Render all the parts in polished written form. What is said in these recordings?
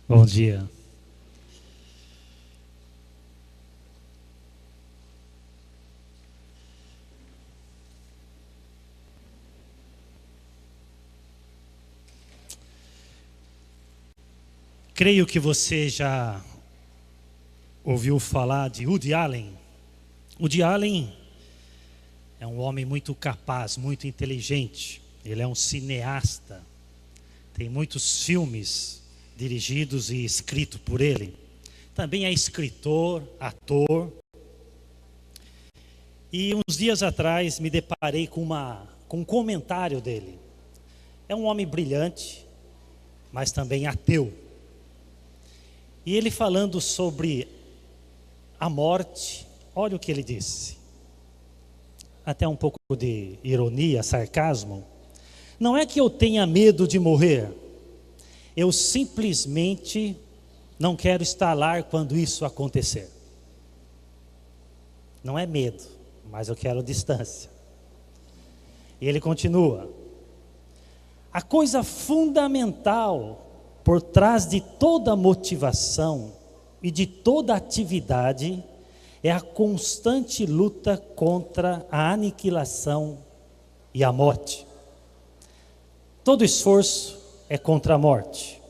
Bom dia. Creio que você já ouviu falar de Woody Allen. Woody Allen é um homem muito capaz, muito inteligente. Ele é um cineasta. Tem muitos filmes dirigidos e escritos por ele. Também é escritor, ator. E uns dias atrás me deparei com um comentário dele. É um homem brilhante, mas também ateu. E ele falando sobre a morte, olha o que ele disse. Até um pouco de ironia, sarcasmo. Não é que eu tenha medo de morrer. Eu simplesmente não quero estar lá quando isso acontecer. Não é medo, mas eu quero distância. E ele continua. A coisa fundamental por trás de toda motivação e de toda atividade é a constante luta contra a aniquilação e a morte. Todo esforço é contra a morte.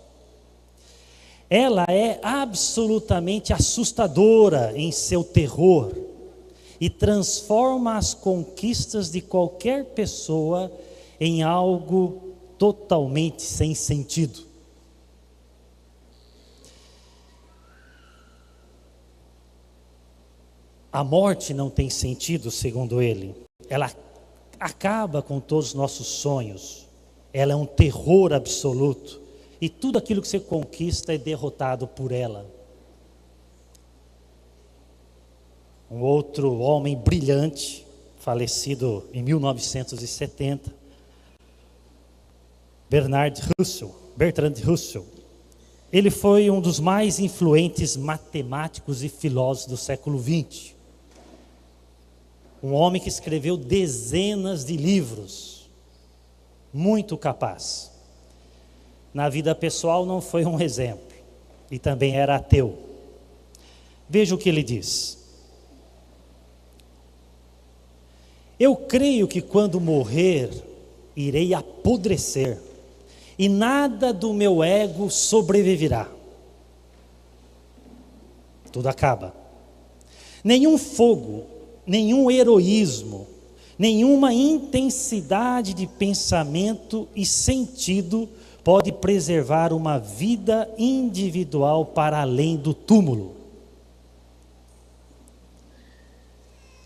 Ela é absolutamente assustadora em seu terror e transforma as conquistas de qualquer pessoa em algo totalmente sem sentido. A morte não tem sentido, segundo ele. Ela acaba com todos os nossos sonhos. Ela é um terror absoluto. E tudo aquilo que você conquista é derrotado por ela. Um outro homem brilhante, falecido em 1970, Bertrand Russell. Ele foi um dos mais influentes matemáticos e filósofos do século XX. Um homem que escreveu dezenas de livros, muito capaz. Na vida pessoal não foi um exemplo, e também era ateu. Veja o que ele diz. Eu creio que quando morrer, irei apodrecer, e nada do meu ego sobreviverá. Tudo acaba. Nenhum fogo, nenhum heroísmo, nenhuma intensidade de pensamento e sentido pode preservar uma vida individual para além do túmulo.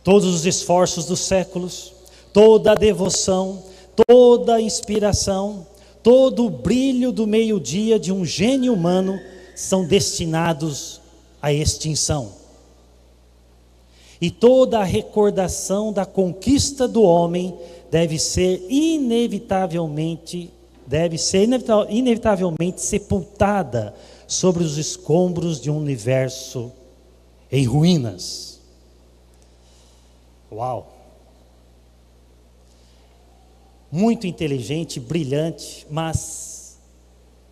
Todos os esforços dos séculos, toda a devoção, toda a inspiração, todo o brilho do meio-dia de um gênio humano são destinados à extinção. E toda a recordação da conquista do homem deve ser inevitavelmente sepultada sobre os escombros de um universo em ruínas. Uau! Muito inteligente, brilhante, mas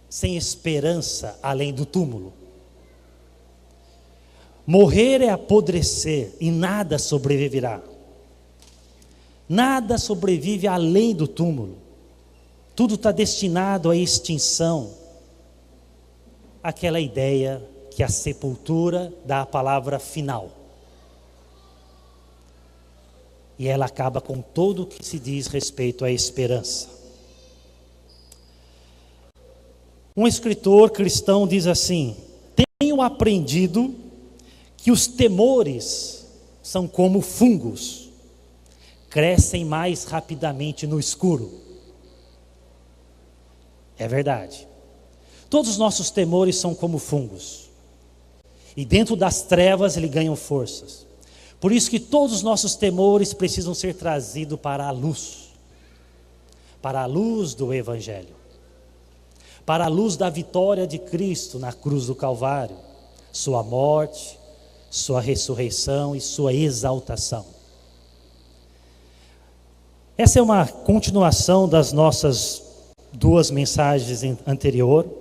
sem esperança além do túmulo. Morrer é apodrecer e nada sobreviverá. Nada sobrevive além do túmulo. Tudo está destinado à extinção. Aquela ideia que a sepultura dá a palavra final. E ela acaba com tudo o que se diz respeito à esperança. Um escritor cristão diz assim: tenho aprendido que os temores são como fungos, crescem mais rapidamente no escuro. É verdade. Todos os nossos temores são como fungos, e dentro das trevas eles ganham forças. Por isso que todos os nossos temores precisam ser trazidos para a luz do Evangelho, para a luz da vitória de Cristo na cruz do Calvário, sua morte, sua ressurreição e sua exaltação. Essa é uma continuação das nossas duas mensagens anteriores,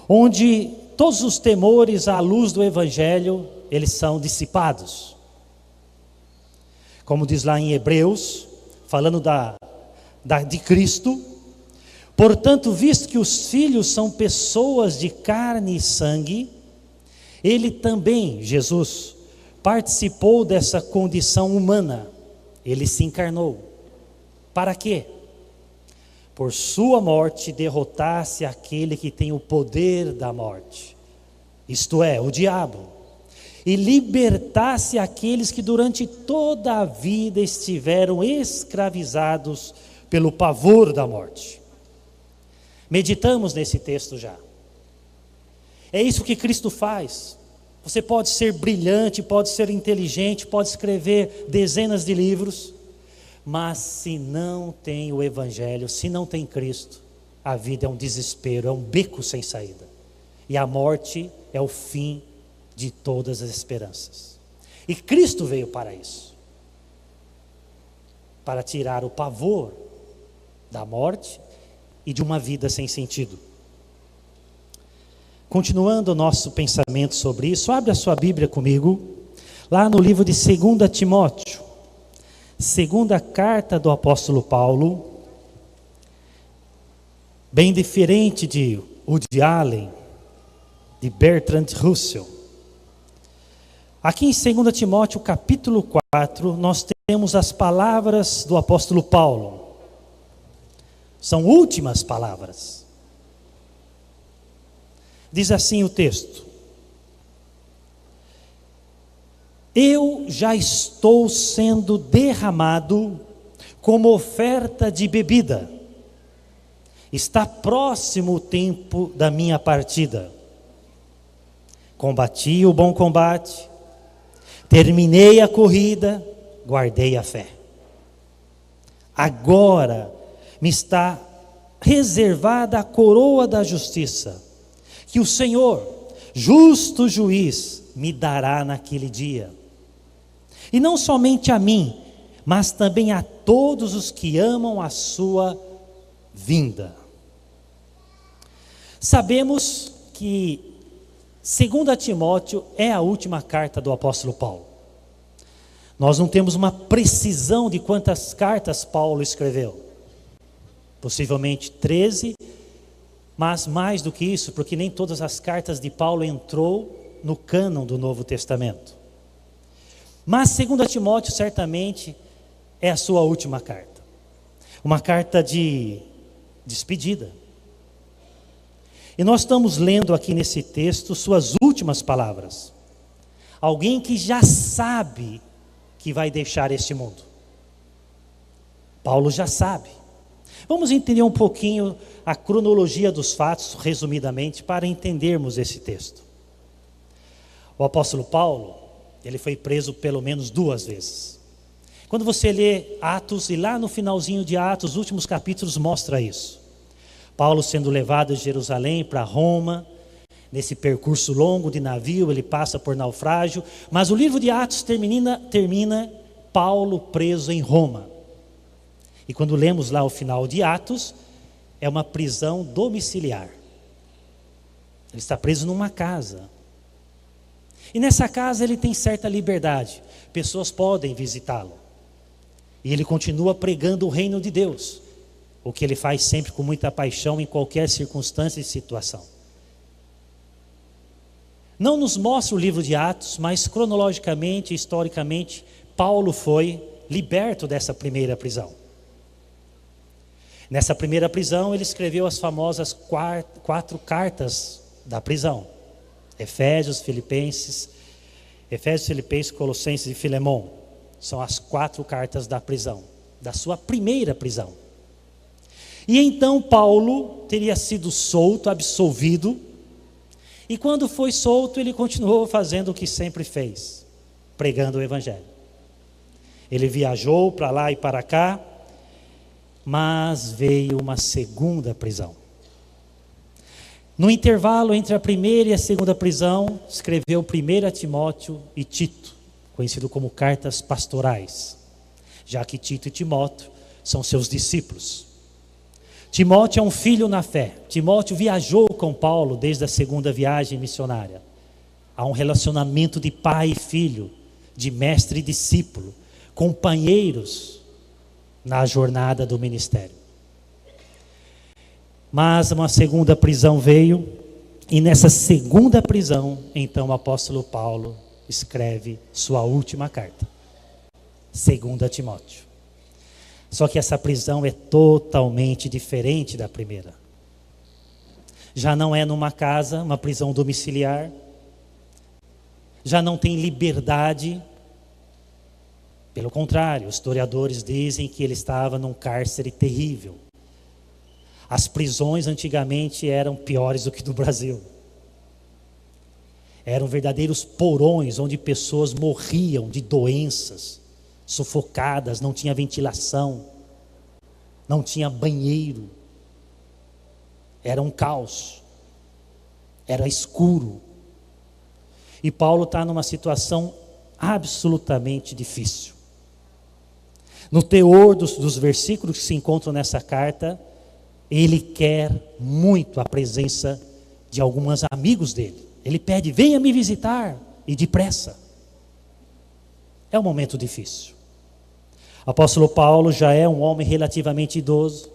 onde todos os temores à luz do Evangelho, eles são dissipados. Como diz lá em Hebreus, falando de Cristo: portanto, visto que os filhos são pessoas de carne e sangue, ele também, Jesus, participou dessa condição humana. Ele se encarnou. Para quê? Por sua morte derrotasse aquele que tem o poder da morte, isto é, o diabo, e libertasse aqueles que durante toda a vida estiveram escravizados pelo pavor da morte. Meditamos nesse texto já. É isso que Cristo faz. Você pode ser brilhante, pode ser inteligente, pode escrever dezenas de livros, mas se não tem o Evangelho, se não tem Cristo, a vida é um desespero, é um beco sem saída. E a morte é o fim de todas as esperanças. E Cristo veio para isso, para tirar o pavor da morte e de uma vida sem sentido. Continuando o nosso pensamento sobre isso, abre a sua Bíblia comigo, lá no livro de 2 Timóteo, segunda carta do apóstolo Paulo, bem diferente de Woody Allen, de Bertrand Russell. Aqui em 2 Timóteo capítulo 4, nós temos as palavras do apóstolo Paulo. São últimas palavras. Diz assim o texto: eu já estou sendo derramado como oferta de bebida. Está próximo o tempo da minha partida. Combati o bom combate, terminei a corrida, guardei a fé. Agora me está reservada a coroa da justiça, que o Senhor, justo juiz, me dará naquele dia. E não somente a mim, mas também a todos os que amam a sua vinda. Sabemos que 2 Timóteo é a última carta do apóstolo Paulo. Nós não temos uma precisão de quantas cartas Paulo escreveu. Possivelmente 13, mas mais do que isso, porque nem todas as cartas de Paulo entrou no cânon do Novo Testamento. Mas 2 Timóteo certamente é a sua última carta. Uma carta de despedida. E nós estamos lendo aqui nesse texto suas últimas palavras. Alguém que já sabe que vai deixar este mundo. Paulo já sabe. Vamos entender um pouquinho a cronologia dos fatos, resumidamente, para entendermos esse texto. O apóstolo Paulo, ele foi preso pelo menos 2 vezes. Quando você lê Atos, e lá no finalzinho de Atos, os últimos capítulos mostra isso. Paulo sendo levado de Jerusalém para Roma, nesse percurso longo de navio, ele passa por naufrágio, mas o livro de Atos termina Paulo preso em Roma. E quando lemos lá o final de Atos, é uma prisão domiciliar. Ele está preso numa casa. E nessa casa ele tem certa liberdade. Pessoas podem visitá-lo. E ele continua pregando o reino de Deus. O que ele faz sempre com muita paixão em qualquer circunstância e situação. Não nos mostra o livro de Atos, mas cronologicamente, historicamente, Paulo foi liberto dessa primeira prisão. Nessa primeira prisão, ele escreveu as famosas 4 cartas da prisão. Efésios, Filipenses, Colossenses e Filemão. São as 4 cartas da prisão, da sua primeira prisão. E então Paulo teria sido solto, absolvido. E quando foi solto, ele continuou fazendo o que sempre fez, pregando o Evangelho. Ele viajou para lá e para cá, mas veio uma segunda prisão. No intervalo entre a primeira e a segunda prisão, escreveu 1 Timóteo e Tito, conhecido como cartas pastorais, já que Tito e Timóteo são seus discípulos. Timóteo é um filho na fé. Timóteo viajou com Paulo desde a segunda viagem missionária. Há um relacionamento de pai e filho, de mestre e discípulo, companheiros na jornada do ministério. Mas uma segunda prisão veio, e nessa segunda prisão, então o apóstolo Paulo escreve sua última carta, 2 Timóteo. Só que essa prisão é totalmente diferente da primeira. Já não é numa casa, uma prisão domiciliar. Já não tem liberdade. Pelo contrário, os historiadores dizem que ele estava num cárcere terrível. As prisões antigamente eram piores do que no Brasil. Eram verdadeiros porões onde pessoas morriam de doenças, sufocadas, não tinha ventilação, não tinha banheiro. Era um caos, era escuro. E Paulo está numa situação absolutamente difícil. No teor dos versículos que se encontram nessa carta, ele quer muito a presença de alguns amigos dele. Ele pede: venha me visitar, e depressa. É um momento difícil. O apóstolo Paulo já é um homem relativamente idoso,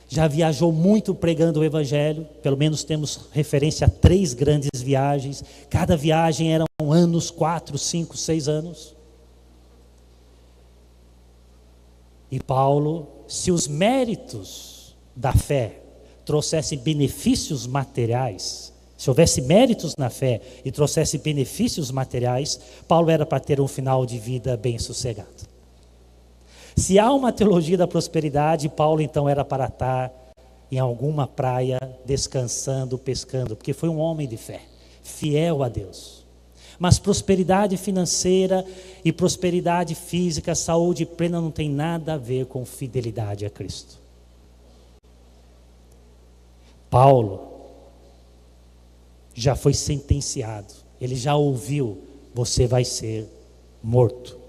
já viajou muito pregando o evangelho. Pelo menos temos referência a 3 grandes viagens. Cada viagem eram anos, 4, 5, 6 anos. E Paulo, se os méritos da fé trouxessem benefícios materiais, se houvesse méritos na fé e trouxesse benefícios materiais, Paulo era para ter um final de vida bem sossegado. Se há uma teologia da prosperidade, Paulo então era para estar em alguma praia, descansando, pescando, porque foi um homem de fé, fiel a Deus. Mas prosperidade financeira e prosperidade física, saúde plena, não tem nada a ver com fidelidade a Cristo. Paulo já foi sentenciado, ele já ouviu: você vai ser morto.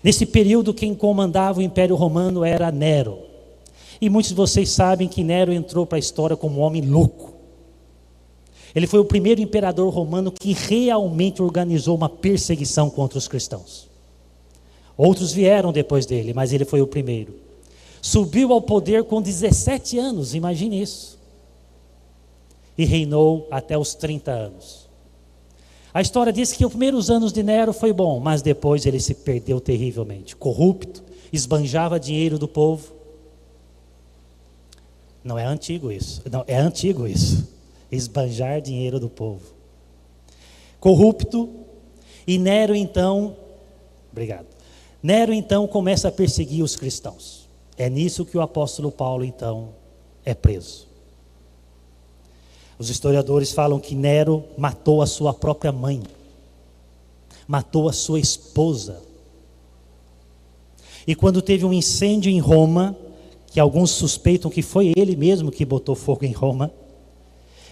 Nesse período, quem comandava o Império Romano era Nero. E muitos de vocês sabem que Nero entrou para a história como um homem louco. Ele foi o primeiro imperador romano que realmente organizou uma perseguição contra os cristãos. Outros vieram depois dele, mas ele foi o primeiro. Subiu ao poder com 17 anos, imagine isso. E reinou até os 30 anos. A história diz que os primeiros anos de Nero foi bom, mas depois ele se perdeu terrivelmente. Corrupto, esbanjava dinheiro do povo. Não é antigo isso. Não, é antigo isso. Esbanjar dinheiro do povo. Corrupto. E Nero então, Nero então começa a perseguir os cristãos. É nisso que o apóstolo Paulo então é preso. Os historiadores falam que Nero matou a sua própria mãe, matou a sua esposa. E quando teve um incêndio em Roma, que alguns suspeitam que foi ele mesmo que botou fogo em Roma,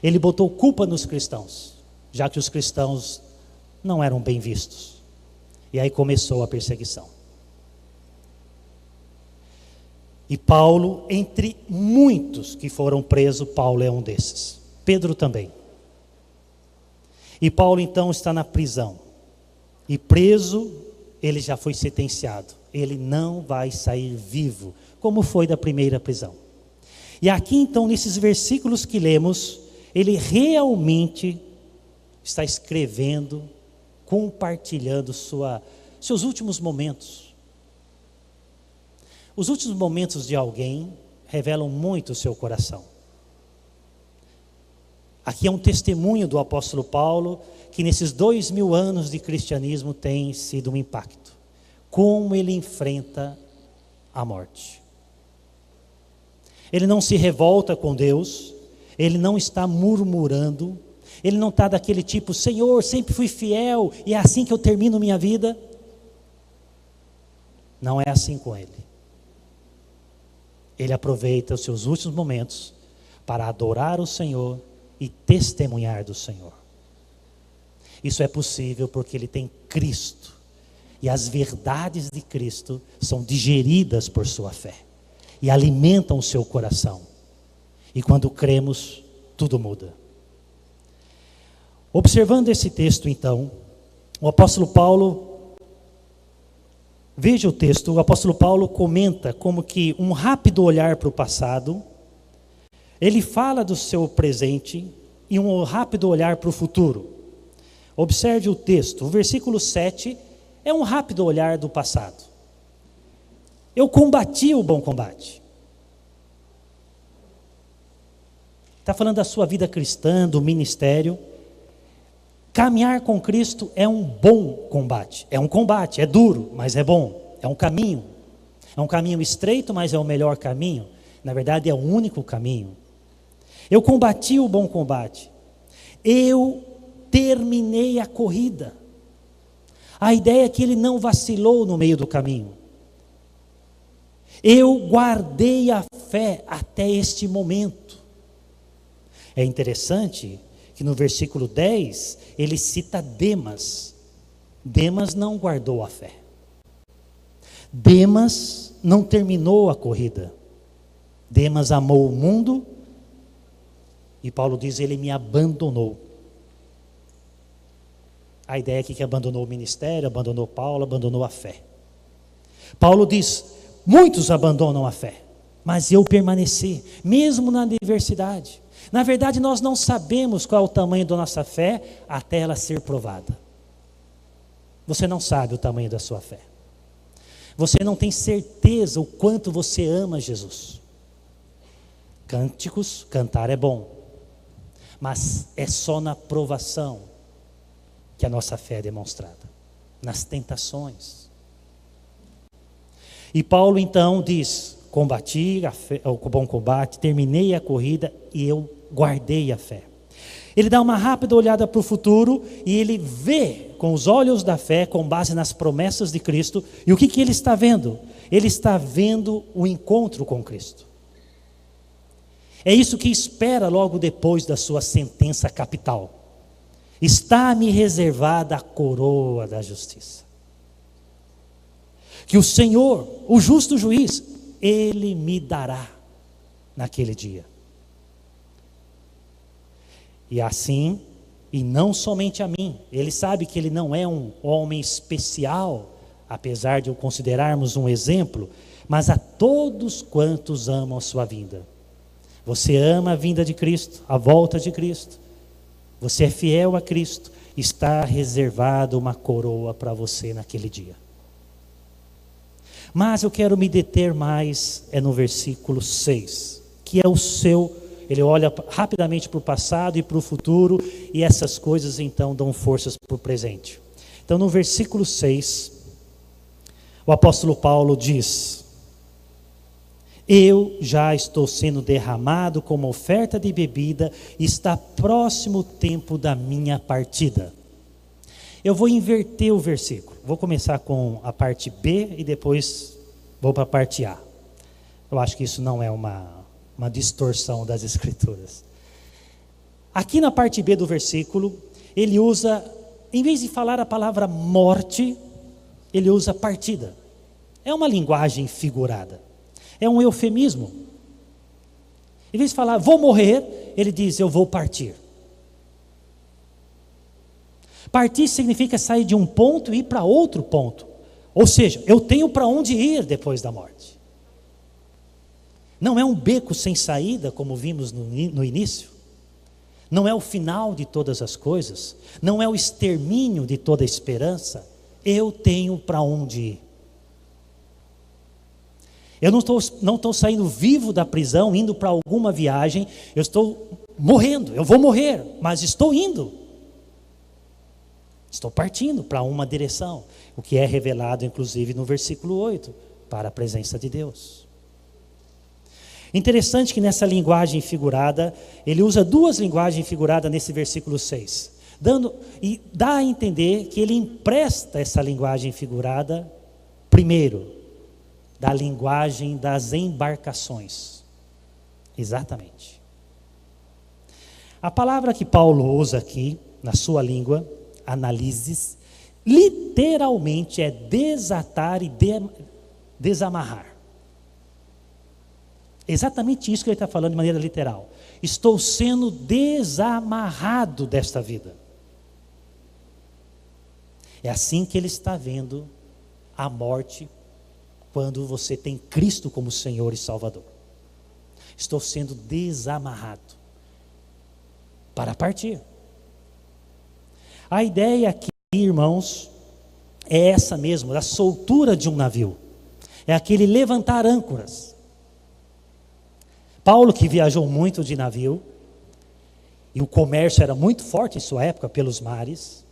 ele botou culpa nos cristãos, já que os cristãos não eram bem vistos. E aí começou a perseguição. E Paulo, entre muitos que foram presos, Paulo é um desses. Pedro também. E Paulo então está na prisão. E preso, ele já foi sentenciado. Ele não vai sair vivo, como foi da primeira prisão. E aqui então, nesses versículos que lemos, ele realmente está escrevendo, compartilhando seus últimos momentos. Os últimos momentos de alguém revelam muito o seu coração. Aqui é um testemunho do apóstolo Paulo, que nesses 2000 anos de cristianismo tem sido um impacto. Como ele enfrenta a morte. Ele não se revolta com Deus, ele não está murmurando, ele não está daquele tipo: Senhor, sempre fui fiel e é assim que eu termino minha vida. Não é assim com ele. Ele aproveita os seus últimos momentos para adorar o Senhor e testemunhar do Senhor. Isso é possível porque ele tem Cristo. E as verdades de Cristo são digeridas por sua fé. e alimentam o seu coração. E quando cremos, tudo muda. Observando esse texto, então, o apóstolo Paulo, veja o texto, o apóstolo Paulo comenta como que um rápido olhar para o passado, ele fala do seu presente e um rápido olhar para o futuro. Observe o texto, o versículo 7 é um rápido olhar do passado. Eu combati o bom combate. Está falando da sua vida cristã, do ministério. Caminhar com Cristo é um bom combate. É um combate, é duro, mas é bom. É um caminho. É um caminho estreito, mas é o melhor caminho. Na verdade, é o único caminho. Eu combati o bom combate. Eu terminei a corrida. A ideia é que ele não vacilou no meio do caminho. Eu guardei a fé até este momento. É interessante que no versículo 10, ele cita Demas. Demas não guardou a fé. Demas não terminou a corrida. Demas amou o mundo e Paulo diz, ele me abandonou. A ideia aqui é que abandonou o ministério, abandonou Paulo, abandonou a fé. Paulo diz, muitos abandonam a fé, mas eu permaneci, mesmo na adversidade. Na verdade, nós não sabemos qual é o tamanho da nossa fé até ela ser provada. Você não sabe o tamanho da sua fé. Você não tem certeza o quanto você ama Jesus. Cânticos, cantar é bom, mas é só na provação que a nossa fé é demonstrada, nas tentações. E Paulo então diz, combati o bom combate, terminei a corrida e eu guardei a fé. Ele dá uma rápida olhada para o futuro e ele vê com os olhos da fé, com base nas promessas de Cristo. E o que ele está vendo? Ele está vendo o encontro com Cristo. É isso que espera logo depois da sua sentença capital. Está-me reservada a coroa da justiça. Que o Senhor, o justo juiz, Ele me dará naquele dia. E assim, e não somente a mim, Ele sabe que Ele não é um homem especial, apesar de o considerarmos um exemplo, mas a todos quantos amam a sua vinda. Você ama a vinda de Cristo, a volta de Cristo. Você é fiel a Cristo, está reservada uma coroa para você naquele dia. Mas eu quero me deter mais, no versículo 6, que é o seu, ele olha rapidamente para o passado e para o futuro, e essas coisas então dão forças para o presente. Então no versículo 6, o apóstolo Paulo diz, eu já estou sendo derramado como oferta de bebida, e está próximo o tempo da minha partida. Eu vou inverter o versículo, vou começar com a parte B e depois vou para a parte A. Eu acho que isso não é uma distorção das escrituras. Aqui na parte B do versículo, ele usa, em vez de falar a palavra morte, ele usa partida. É uma linguagem figurada, é um eufemismo. Em vez de falar vou morrer, ele diz eu vou partir. Partir significa sair de um ponto e ir para outro ponto. Ou seja, eu tenho para onde ir depois da morte. Não é um beco sem saída, como vimos no início. Não é o final de todas as coisas. Não é o extermínio de toda a esperança. Eu tenho para onde ir. Eu não estou saindo vivo da prisão, indo para alguma viagem. Eu estou morrendo, eu vou morrer, mas estou indo. Estou partindo para uma direção, o que é revelado inclusive no versículo 8, para a presença de Deus. Interessante que nessa linguagem figurada, ele usa duas linguagens figuradas nesse versículo 6, dá a entender que ele empresta essa linguagem figurada, primeiro, da linguagem das embarcações. Exatamente. A palavra que Paulo usa aqui, na sua língua, analises, literalmente é desatar e desamarrar. Exatamente isso que ele está falando de maneira literal. Estou sendo desamarrado desta vida. É assim que ele está vendo a morte quando você tem Cristo como Senhor e Salvador. Estou sendo desamarrado para partir. A ideia aqui, irmãos, é essa mesmo, da soltura de um navio. É aquele levantar âncoras. Paulo, que viajou muito de navio, e o comércio era muito forte em sua época pelos mares,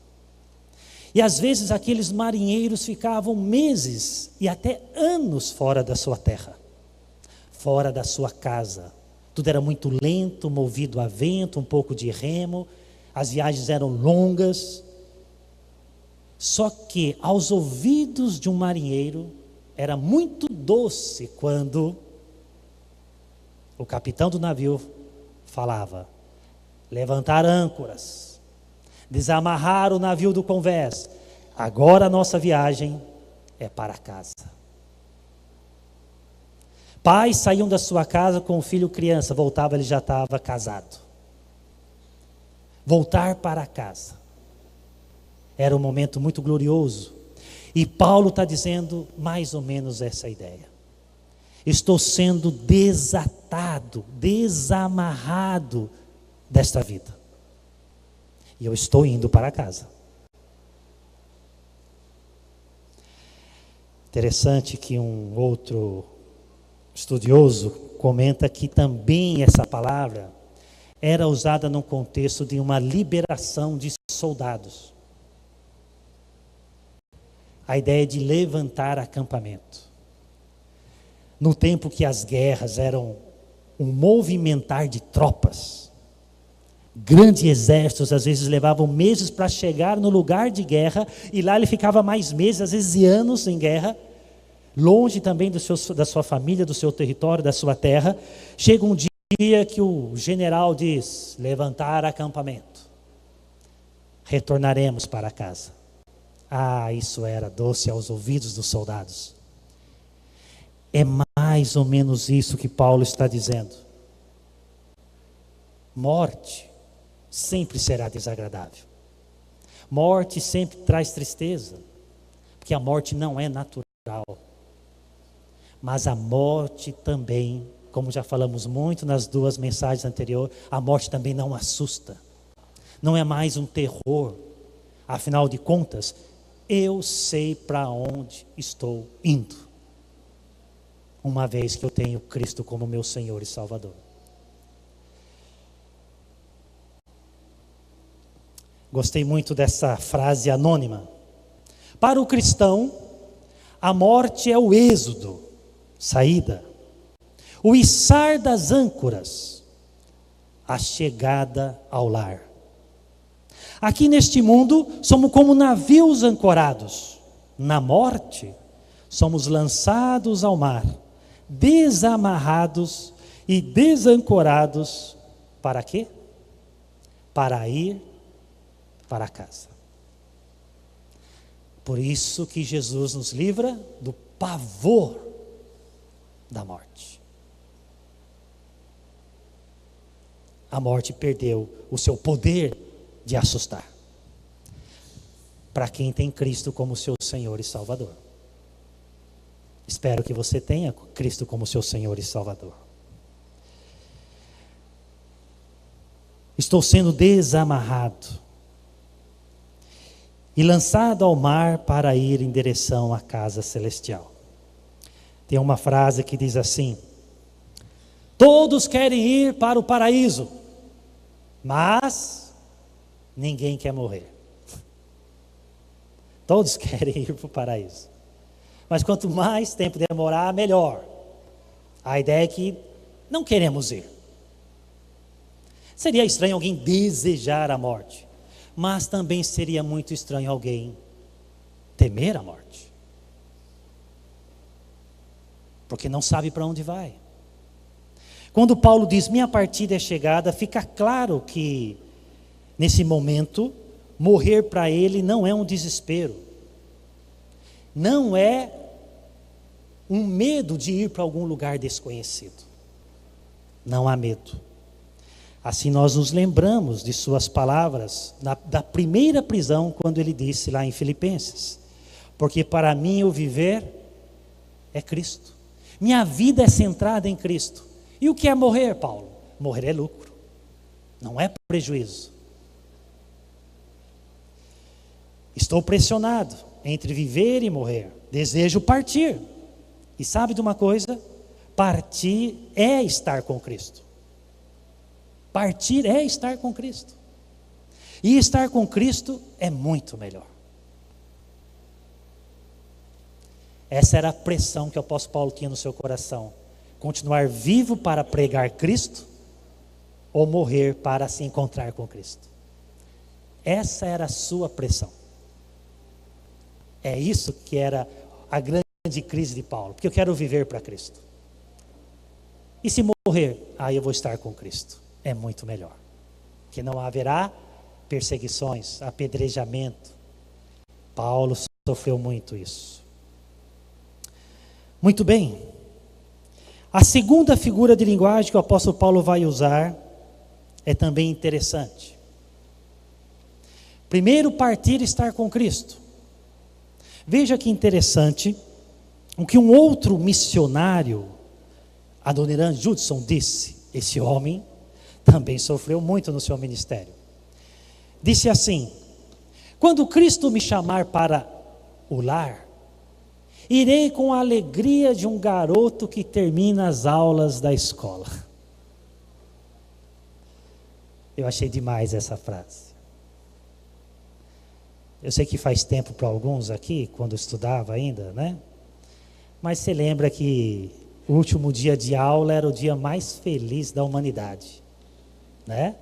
e às vezes aqueles marinheiros ficavam meses e até anos fora da sua terra, fora da sua casa. Tudo era muito lento, movido a vento, um pouco de remo, as viagens eram longas. Só que aos ouvidos de um marinheiro era muito doce quando o capitão do navio falava: levantar âncoras, desamarrar o navio do convés, agora a nossa viagem é para casa. Pais saíam da sua casa com o filho criança, voltava, ele já estava casado. Voltar para casa era um momento muito glorioso. E Paulo está dizendo mais ou menos essa ideia. Estou sendo desatado, desamarrado desta vida. E eu estou indo para casa. Interessante que um outro estudioso comenta que também essa palavra era usada no contexto de uma liberação de soldados. A ideia de levantar acampamento. No tempo que as guerras eram um movimentar de tropas, grandes exércitos às vezes levavam meses para chegar no lugar de guerra, e lá ele ficava mais meses, às vezes anos em guerra, longe também da sua família, do seu território, da sua terra. Chega um dia que o general diz: levantar acampamento, retornaremos para casa. Ah, isso era doce aos ouvidos dos soldados. É mais ou menos isso que Paulo está dizendo. Morte sempre será desagradável. Morte sempre traz tristeza, porque a morte não é natural. Mas a morte também, como já falamos muito nas duas mensagens anteriores, a morte também não assusta. Não é mais um terror. Afinal de contas, eu sei para onde estou indo, uma vez que eu tenho Cristo como meu Senhor e Salvador. Gostei muito dessa frase anônima. Para o cristão, a morte é o êxodo, saída, o içar das âncoras, a chegada ao lar. Aqui neste mundo, somos como navios ancorados. Na morte, somos lançados ao mar, desamarrados e desancorados. Para quê? Para ir para casa. Por isso que Jesus nos livra do pavor da morte. A morte perdeu o seu poder de assustar, para quem tem Cristo como seu Senhor e Salvador. Espero que você tenha Cristo como seu Senhor e Salvador. Estou sendo desamarrado e lançado ao mar para ir em direção à casa celestial. Tem uma frase que diz assim: todos querem ir para o paraíso, mas ninguém quer morrer. Todos querem ir para o paraíso, mas quanto mais tempo demorar, melhor. A ideia é que não queremos ir. Seria estranho alguém desejar a morte, mas também seria muito estranho alguém temer a morte, porque não sabe para onde vai. Quando Paulo diz minha partida é chegada, fica claro que nesse momento morrer para ele não é um desespero, não é um medo de ir para algum lugar desconhecido. não há medo. Assim nós nos lembramos de suas palavras da primeira prisão, quando ele disse lá em Filipenses: porque para mim o viver é Cristo. Minha vida é centrada em Cristo. E o que é morrer, Paulo? Morrer é lucro, não é prejuízo. Estou pressionado entre viver e morrer. Desejo partir. E sabe de uma coisa? Partir é estar com Cristo. Partir é estar com Cristo. E estar com Cristo é muito melhor. Essa era a pressão que o apóstolo Paulo tinha no seu coração. Continuar vivo para pregar Cristo ou morrer para se encontrar com Cristo. Essa era a sua pressão. É isso que era a grande crise de Paulo. Porque eu quero viver para Cristo. E se morrer, aí eu vou estar com Cristo. É muito melhor. Que não haverá perseguições, apedrejamento. Paulo sofreu muito isso. Muito bem. A segunda figura de linguagem que o apóstolo Paulo vai usar é também interessante. Primeiro, partir e estar com Cristo. Veja que interessante o que um outro missionário, Adoniran Judson, disse. Esse homem também sofreu muito no seu ministério. Disse assim: quando Cristo me chamar para o lar, irei com a alegria de um garoto que termina as aulas da escola. Eu achei demais essa frase. Eu sei que faz tempo para alguns aqui, quando eu estudava ainda, né? Mas você lembra que o último dia de aula era o dia mais feliz da humanidade, né?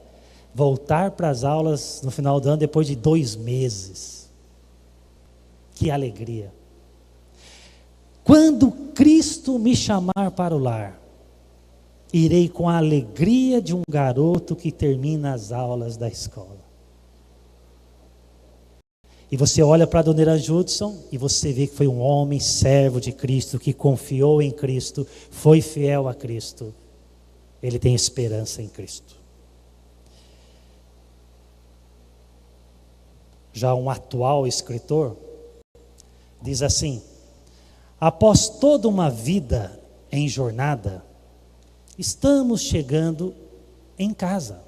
Voltar para as aulas no final do ano depois de 2 meses. Que alegria. Quando Cristo me chamar para o lar, irei com a alegria de um garoto que termina as aulas da escola. E você olha para Adoniran Judson e você vê que foi um homem servo de Cristo, que confiou em Cristo, foi fiel a Cristo. Ele tem esperança em Cristo. Já um atual escritor diz assim: após toda uma vida em jornada, estamos chegando em casa.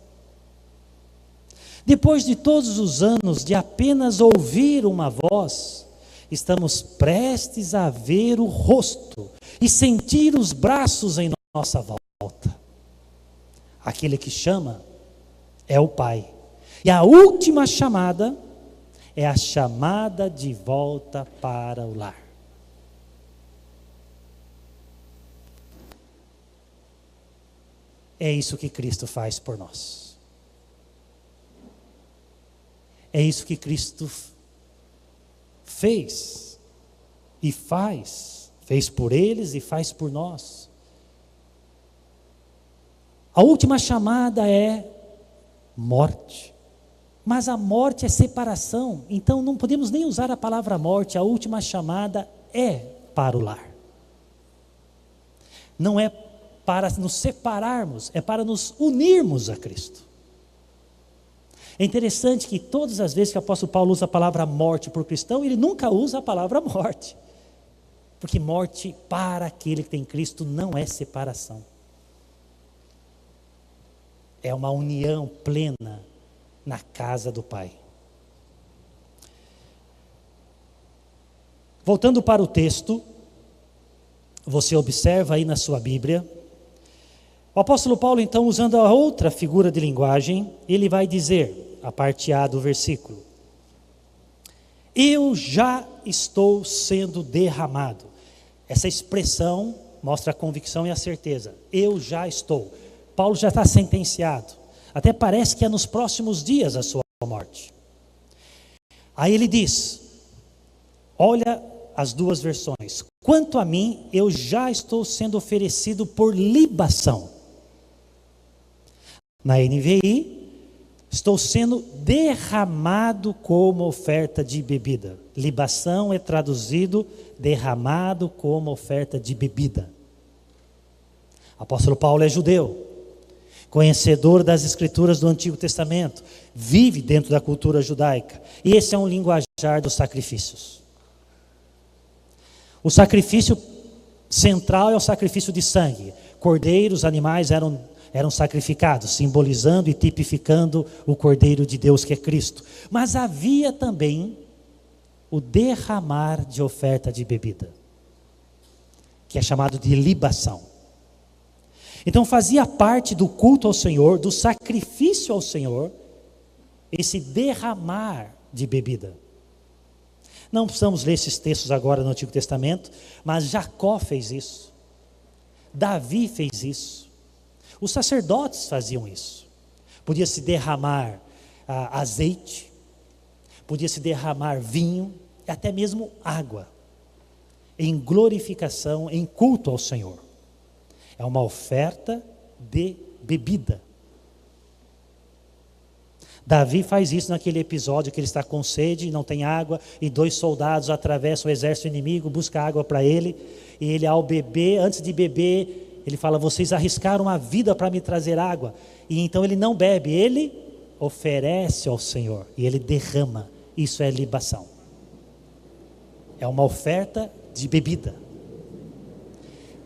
Depois de todos os anos de apenas ouvir uma voz, estamos prestes a ver o rosto e sentir os braços em nossa volta. Aquele que chama é o Pai. E a última chamada é a chamada de volta para o lar. É isso que Cristo faz por nós. É isso que Cristo fez e faz. Fez por eles e faz por nós. A última chamada é morte. Mas a morte é separação. Então não podemos nem usar a palavra morte. A última chamada é para o lar. Não é para nos separarmos, é para nos unirmos a Cristo. É interessante que todas as vezes que o apóstolo Paulo usa a palavra morte para o cristão, ele nunca usa a palavra morte. Porque morte para aquele que tem Cristo não é separação. É uma união plena na casa do Pai. Voltando para o texto, você observa aí na sua Bíblia, o apóstolo Paulo então, usando a outra figura de linguagem, ele vai dizer, a parte A do versículo: eu já estou sendo derramado. Essa expressão mostra a convicção e a certeza. Eu já estou. Paulo já está sentenciado. Até parece que é nos próximos dias a sua morte. Aí ele diz, olha as duas versões: quanto a mim, eu já estou sendo oferecido por libação. Na NVI, estou sendo derramado como oferta de bebida. Libação é traduzido derramado como oferta de bebida. O apóstolo Paulo é judeu. conhecedor das escrituras do Antigo Testamento, vive dentro da cultura judaica. E esse é um linguajar dos sacrifícios. O sacrifício central é o sacrifício de sangue. Cordeiros, animais eram sacrificados, simbolizando e tipificando o Cordeiro de Deus que é Cristo. Mas havia também o derramar de oferta de bebida, que é chamado de libação. Então fazia parte do culto ao Senhor, do sacrifício ao Senhor, esse derramar de bebida. Não precisamos ler esses textos agora no Antigo Testamento, mas Jacó fez isso, Davi fez isso, os sacerdotes faziam isso. Podia se derramar azeite, podia se derramar vinho, e até mesmo água, em glorificação, em culto ao Senhor. É uma oferta de bebida. Davi faz isso naquele episódio que ele está com sede e não tem água, e 2 soldados atravessam o exército inimigo, buscam água para ele, e ele ao beber, antes de beber, ele fala: vocês arriscaram a vida para me trazer água. E então ele não bebe, ele oferece ao Senhor, e ele derrama. Isso é libação. É uma oferta de bebida.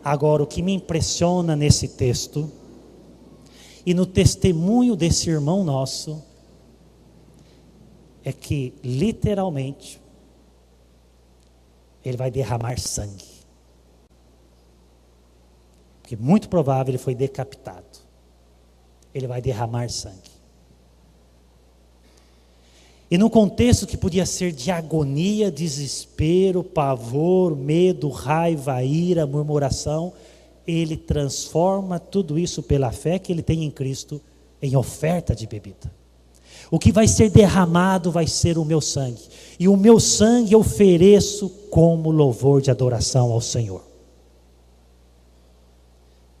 Agora, o que me impressiona nesse texto, e no testemunho desse irmão nosso, é que, literalmente, ele vai derramar sangue. Porque muito provável ele foi decapitado. Ele vai derramar sangue. E no contexto que podia ser de agonia, desespero, pavor, medo, raiva, ira, murmuração, ele transforma tudo isso pela fé que ele tem em Cristo em oferta de bebida. O que vai ser derramado vai ser o meu sangue. E o meu sangue eu ofereço como louvor de adoração ao Senhor.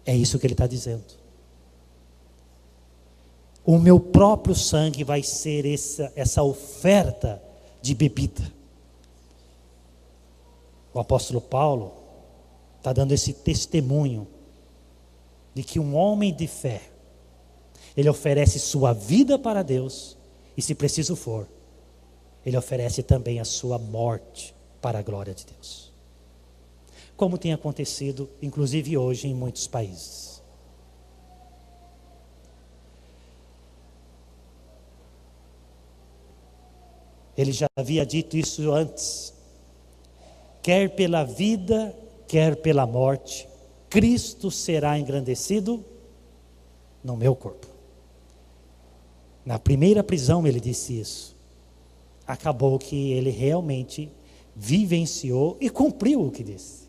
É isso que ele está dizendo. O meu próprio sangue vai ser essa oferta de bebida. O apóstolo Paulo está dando esse testemunho de que um homem de fé, ele oferece sua vida para Deus, e se preciso for, ele oferece também a sua morte para a glória de Deus. Como tem acontecido, inclusive hoje, em muitos países. Ele já havia dito isso antes. Quer pela vida, quer pela morte, Cristo será engrandecido no meu corpo. Na primeira prisão ele disse isso. Acabou que ele realmente vivenciou e cumpriu o que disse.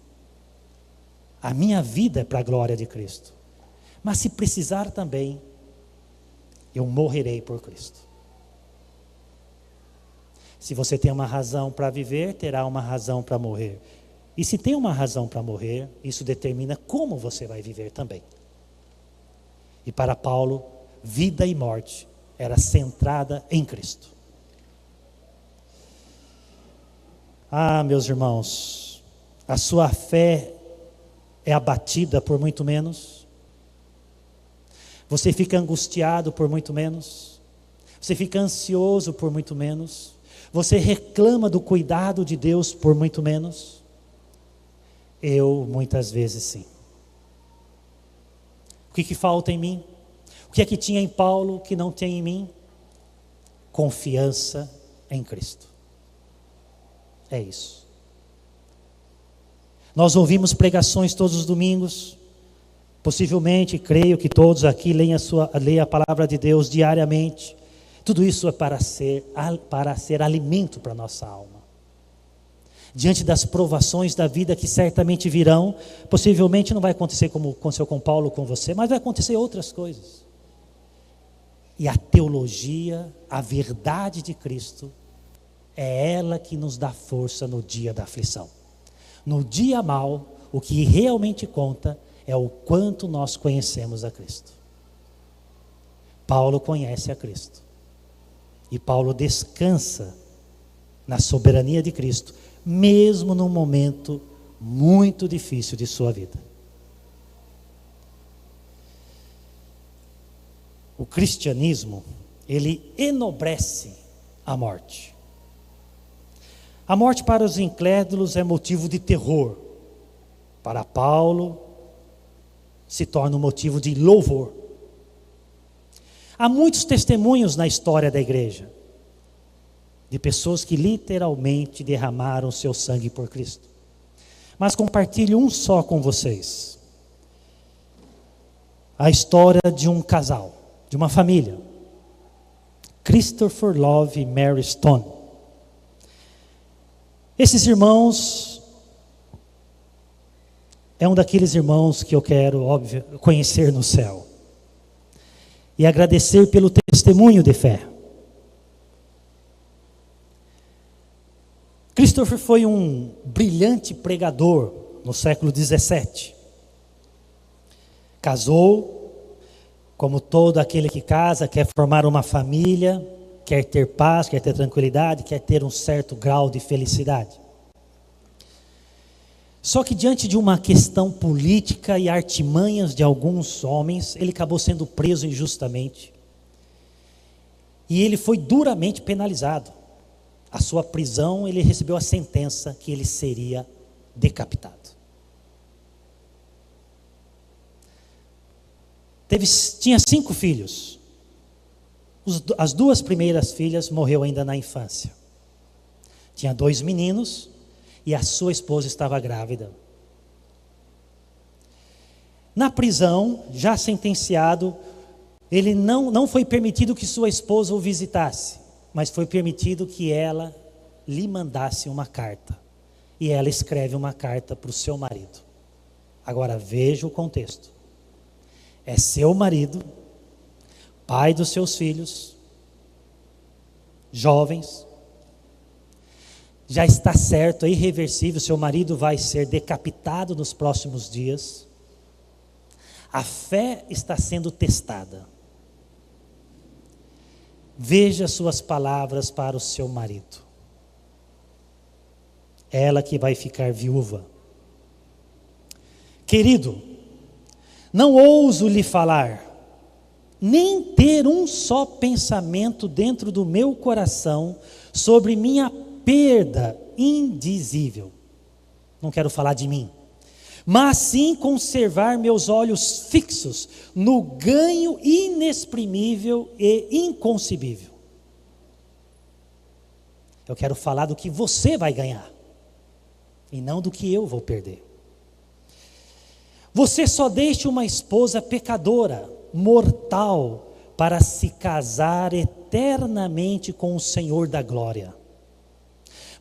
A minha vida é para a glória de Cristo. Mas se precisar também, eu morrerei por Cristo. Se você tem uma razão para viver, terá uma razão para morrer. E se tem uma razão para morrer, isso determina como você vai viver também. E para Paulo, vida e morte era centrada em Cristo. Ah, meus irmãos, a sua fé é abatida por muito menos. Você fica angustiado por muito menos. Você fica ansioso por muito menos. Você reclama do cuidado de Deus por muito menos. Eu, muitas vezes, sim. O que falta em mim? O que é que tinha em Paulo que não tem em mim? Confiança em Cristo. É isso. Nós ouvimos pregações todos os domingos. Possivelmente, creio que todos aqui leem a palavra de Deus diariamente. Tudo isso é para ser alimento para a nossa alma. Diante das provações da vida que certamente virão, possivelmente não vai acontecer como aconteceu com Paulo, com você, mas vai acontecer outras coisas. E a teologia, a verdade de Cristo, é ela que nos dá força no dia da aflição. No dia mau, o que realmente conta é o quanto nós conhecemos a Cristo. Paulo conhece a Cristo. E Paulo descansa na soberania de Cristo, mesmo num momento muito difícil de sua vida. o cristianismo, ele enobrece a morte. A morte para os incrédulos é motivo de terror. Para Paulo, se torna um motivo de louvor. Há muitos testemunhos na história da igreja, de pessoas que literalmente derramaram seu sangue por Cristo. Mas compartilho um só com vocês. A história de um casal, de uma família. Christopher Love e Mary Stone. Esses irmãos, é um daqueles irmãos que eu quero, óbvio, conhecer no céu. E agradecer pelo testemunho de fé. Christopher foi um brilhante pregador no século 17. Casou, como todo aquele que casa, quer formar uma família, quer ter paz, quer ter tranquilidade, quer ter um certo grau de felicidade. Só que diante de uma questão política e artimanhas de alguns homens, ele acabou sendo preso injustamente. E ele foi duramente penalizado. A sua prisão, ele recebeu a sentença que ele seria decapitado. Tinha 5 filhos. As 2 primeiras filhas morreu ainda na infância. Tinha 2 meninos e a sua esposa estava grávida. Na prisão, já sentenciado, ele não foi permitido que sua esposa o visitasse, mas foi permitido que ela lhe mandasse uma carta. E ela escreve uma carta para o seu marido. Agora veja o contexto. É seu marido, pai dos seus filhos, jovens, já está certo, é irreversível, seu marido vai ser decapitado nos próximos dias. A fé está sendo testada. Veja suas palavras para o seu marido. Ela que vai ficar viúva. Querido, não ouso lhe falar, nem ter um só pensamento dentro do meu coração sobre minha perda indizível. Não quero falar de mim, mas sim conservar meus olhos fixos no ganho inexprimível e inconcebível. Eu quero falar do que você vai ganhar, e não do que eu vou perder. Você só deixa uma esposa pecadora, mortal, para se casar eternamente com o Senhor da glória.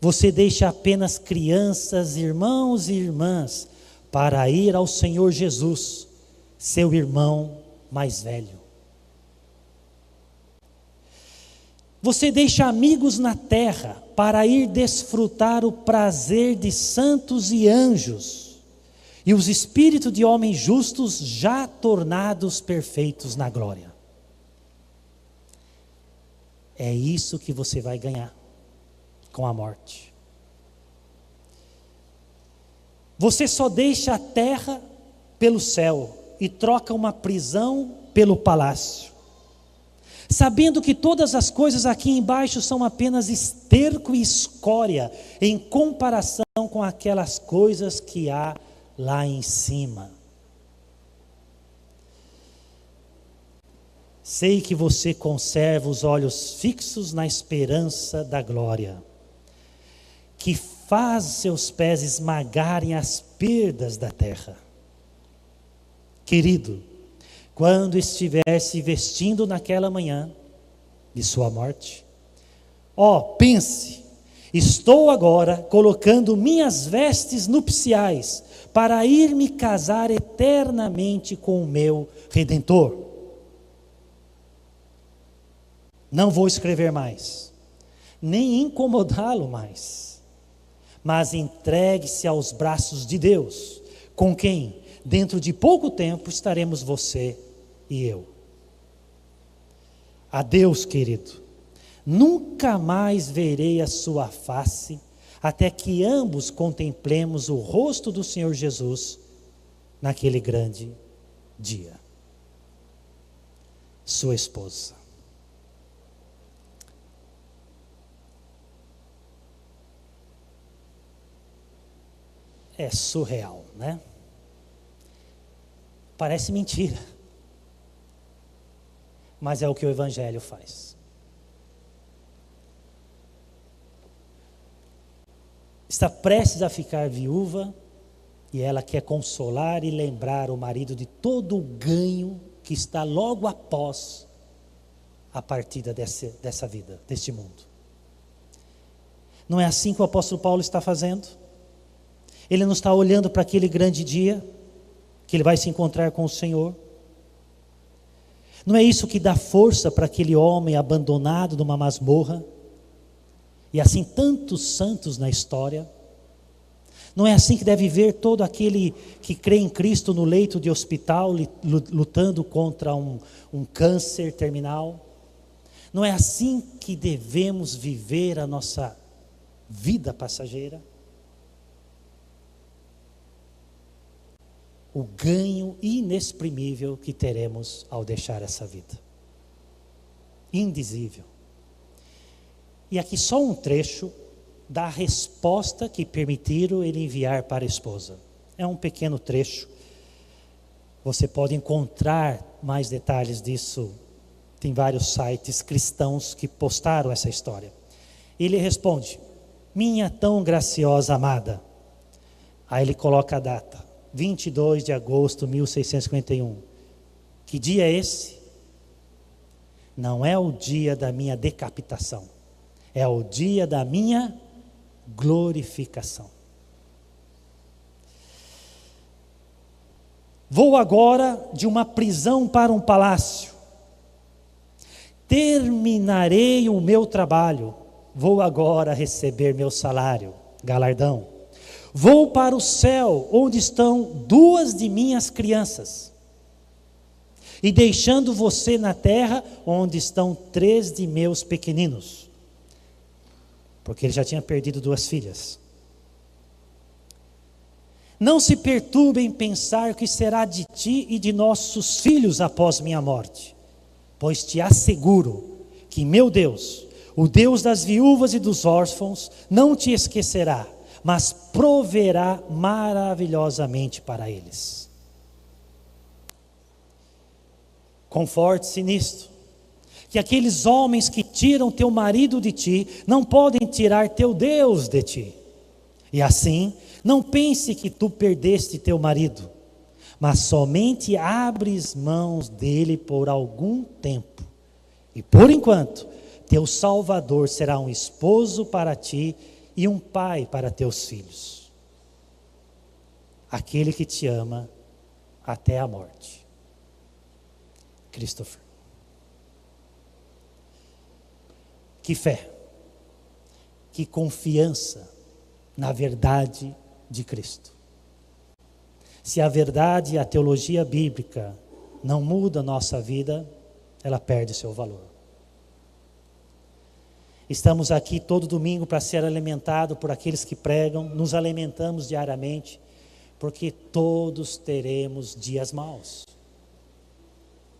Você deixa apenas crianças, irmãos e irmãs, para ir ao Senhor Jesus, seu irmão mais velho. Você deixa amigos na terra, para ir desfrutar o prazer de santos e anjos, e os espíritos de homens justos já tornados perfeitos na glória. É isso que você vai ganhar com a morte. Você só deixa a terra pelo céu e troca uma prisão pelo palácio, sabendo que todas as coisas aqui embaixo são apenas esterco e escória em comparação com aquelas coisas que há lá em cima. Sei que você conserva os olhos fixos na esperança da glória, que faz seus pés esmagarem as perdas da terra. Querido, quando estiver se vestindo naquela manhã de sua morte, pense, estou agora colocando minhas vestes nupciais para ir me casar eternamente com o meu Redentor. Não vou escrever mais, nem incomodá-lo mais, mas entregue-se aos braços de Deus, com quem, dentro de pouco tempo, estaremos você e eu. Adeus, querido, nunca mais verei a sua face, até que ambos contemplemos o rosto do Senhor Jesus naquele grande dia. sua esposa. É surreal, né? Parece mentira, mas é o que o Evangelho faz. Está prestes a ficar viúva e ela quer consolar e lembrar o marido de todo o ganho que está logo após a partida dessa vida, deste mundo. Não é assim que o apóstolo Paulo está fazendo? Ele não está olhando para aquele grande dia que ele vai se encontrar com o Senhor? Não é isso que dá força para aquele homem abandonado numa masmorra? E assim tantos santos na história? Não é assim que deve ver todo aquele que crê em Cristo no leito de hospital, lutando contra um câncer terminal? Não é assim que devemos viver a nossa vida passageira? O ganho inexprimível que teremos ao deixar essa vida. Indizível. E aqui só um trecho da resposta que permitiram ele enviar para a esposa. É um pequeno trecho. Você pode encontrar mais detalhes disso. Tem vários sites cristãos que postaram essa história. Ele responde: minha tão graciosa amada. Aí ele coloca a data. 22 de agosto de 1651. Que dia é esse? Não é o dia da minha decapitação. É o dia da minha glorificação. Vou agora de uma prisão para um palácio. Terminarei o meu trabalho. Vou agora receber meu salário, galardão. Vou para o céu, onde estão 2 de minhas crianças. E deixando você na terra, onde estão 3 de meus pequeninos. Porque ele já tinha perdido 2 filhas. Não se perturbe em pensar o que será de ti e de nossos filhos após minha morte. Pois te asseguro que meu Deus, o Deus das viúvas e dos órfãos, não te esquecerá, mas proverá maravilhosamente para eles. Conforte-se nisto, que aqueles homens que tiram teu marido de ti, não podem tirar teu Deus de ti. E assim, não pense que tu perdeste teu marido, mas somente abres mãos dele por algum tempo. E por enquanto, teu Salvador será um esposo para ti, e um pai para teus filhos. Aquele que te ama até a morte. Christopher. Que fé, que confiança na verdade de Cristo. Se a verdade e a teologia bíblica não mudam a nossa vida, ela perde seu valor. Estamos aqui todo domingo para ser alimentado por aqueles que pregam, nos alimentamos diariamente, porque todos teremos dias maus.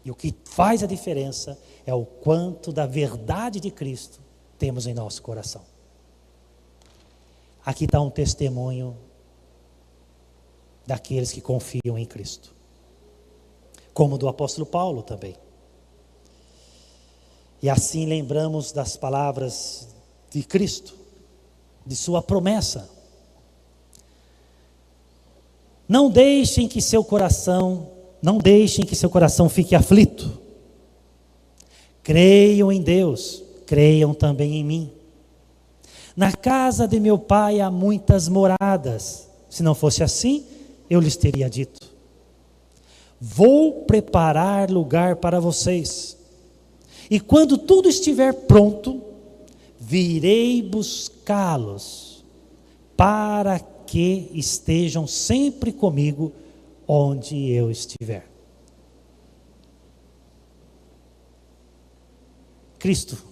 E o que faz a diferença é o quanto da verdade de Cristo temos em nosso coração. Aqui está um testemunho daqueles que confiam em Cristo, como do apóstolo Paulo também. E assim lembramos das palavras de Cristo, de sua promessa. Não deixem que seu coração fique aflito. Creiam em Deus, creiam também em mim. Na casa de meu pai há muitas moradas. Se não fosse assim, eu lhes teria dito. Vou preparar lugar para vocês. E quando tudo estiver pronto, virei buscá-los, para que estejam sempre comigo onde eu estiver. Cristo,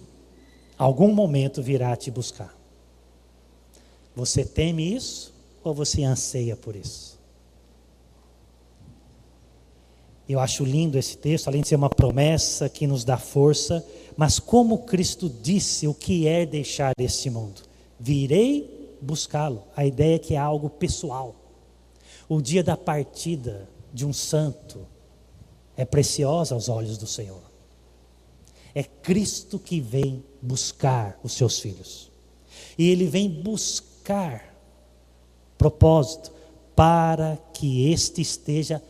algum momento virá te buscar. Você teme isso ou você anseia por isso? Eu acho lindo esse texto, além de ser uma promessa que nos dá força, mas como Cristo disse o que é deixar este mundo. Virei buscá-lo. A ideia é que é algo pessoal. O dia da partida de um santo é preciosa aos olhos do Senhor. É Cristo que vem buscar os seus filhos. E Ele vem buscar propósito para que este esteja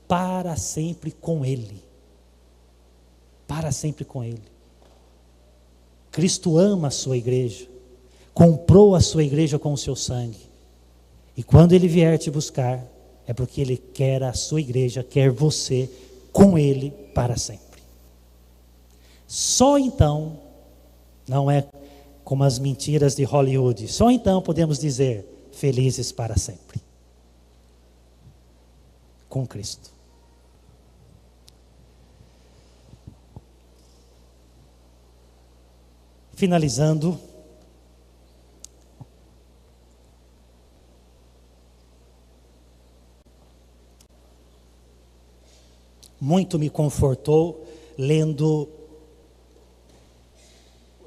para sempre com Ele. Para sempre com Ele. Cristo ama a sua igreja. Comprou a sua igreja com o seu sangue. E quando Ele vier te buscar, é porque Ele quer a sua igreja, quer você com Ele para sempre. Só então, não é como as mentiras de Hollywood, só então podemos dizer felizes para sempre. Com Cristo. Finalizando, muito me confortou lendo,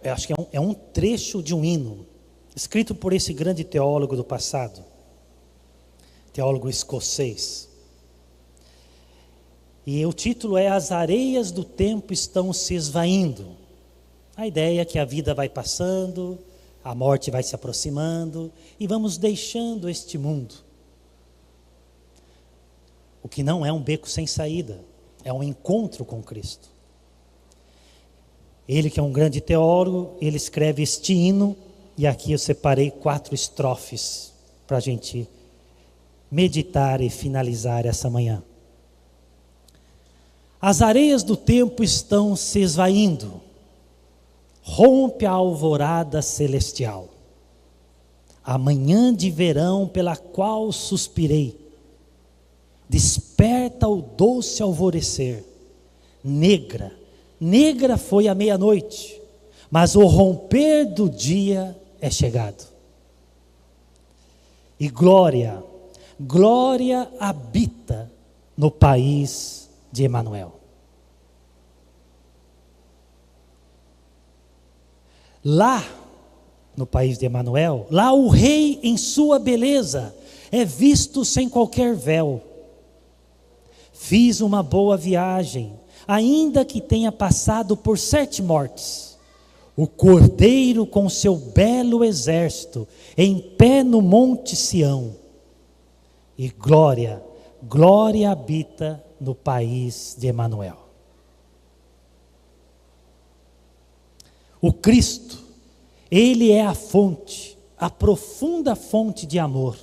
eu acho que é um trecho de um hino, escrito por esse grande teólogo do passado, teólogo escocês. E o título é As Areias do Tempo Estão Se Esvaindo. A ideia é que a vida vai passando, a morte vai se aproximando e vamos deixando este mundo. O que não é um beco sem saída, é um encontro com Cristo. Ele que é um grande teólogo, ele escreve este hino e aqui eu separei 4 estrofes para a gente meditar e finalizar essa manhã. As areias do tempo estão se esvaindo. Rompe a alvorada celestial, a manhã de verão pela qual suspirei, desperta o doce alvorecer, negra, negra foi a meia-noite, mas o romper do dia é chegado. E glória, glória habita no país de Emanuel. Lá, no país de Emanuel, lá o rei em sua beleza é visto sem qualquer véu. Fiz uma boa viagem, ainda que tenha passado por 7 mortes. O cordeiro com seu belo exército, em pé no monte Sião. E glória, glória habita no país de Emanuel. O Cristo, Ele é a fonte, a profunda fonte de amor.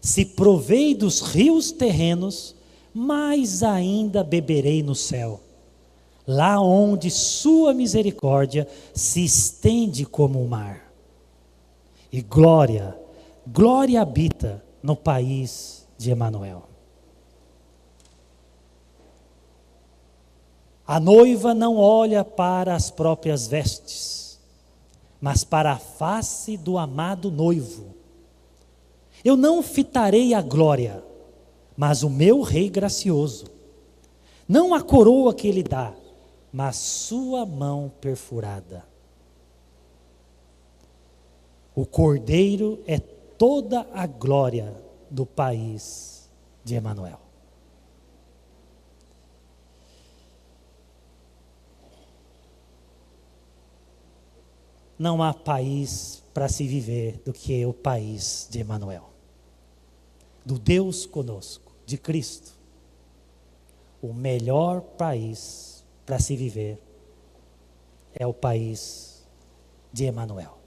Se provei dos rios terrenos, mais ainda beberei no céu, lá onde sua misericórdia se estende como o mar. E glória, glória habita no país de Emanuel. A noiva não olha para as próprias vestes, mas para a face do amado noivo. Eu não fitarei a glória, mas o meu rei gracioso. Não a coroa que ele dá, mas sua mão perfurada. O cordeiro é toda a glória do país de Emanuel. Não há país para se viver do que o país de Emanuel, do Deus conosco, de Cristo. O melhor país para se viver é o país de Emanuel.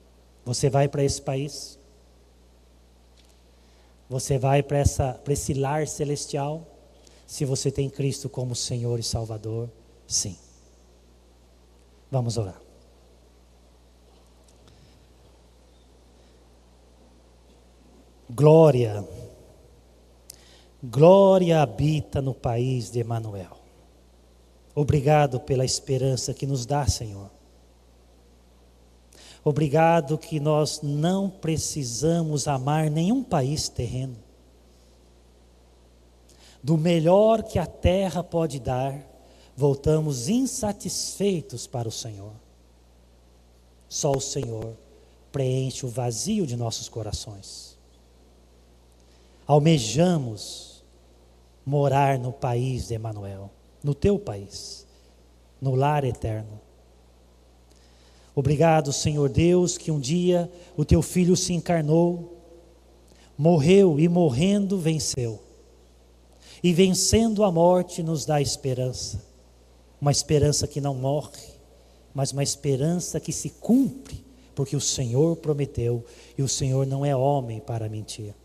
Você vai para esse país? Você vai para esse lar celestial? Se você tem Cristo como Senhor e Salvador, sim. Vamos orar. Glória, glória habita no país de Emanuel. Obrigado pela esperança que nos dá, Senhor. Obrigado que nós não precisamos amar nenhum país terreno. do melhor que a terra pode dar, voltamos insatisfeitos para o Senhor. Só o Senhor preenche o vazio de nossos corações. Almejamos morar no país de Emanuel, no teu país, no lar eterno. Obrigado, Senhor Deus, que um dia o teu Filho se encarnou, morreu e morrendo venceu. E vencendo a morte nos dá esperança. Uma esperança que não morre, mas uma esperança que se cumpre, porque o Senhor prometeu e o Senhor não é homem para mentir.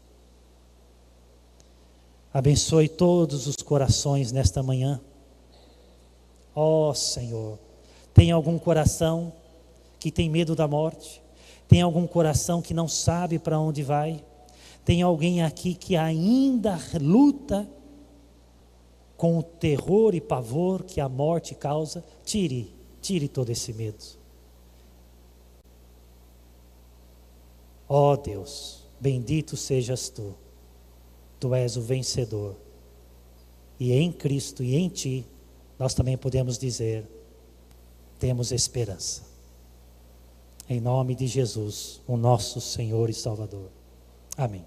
Abençoe todos os corações nesta manhã. Ó Senhor, tem algum coração que tem medo da morte? Tem algum coração que não sabe para onde vai? Tem alguém aqui que ainda luta com o terror e pavor que a morte causa? Tire todo esse medo. Ó Deus, bendito sejas tu. Tu és o vencedor. E em Cristo e em ti, nós também podemos dizer, temos esperança. Em nome de Jesus, o nosso Senhor e Salvador. Amém.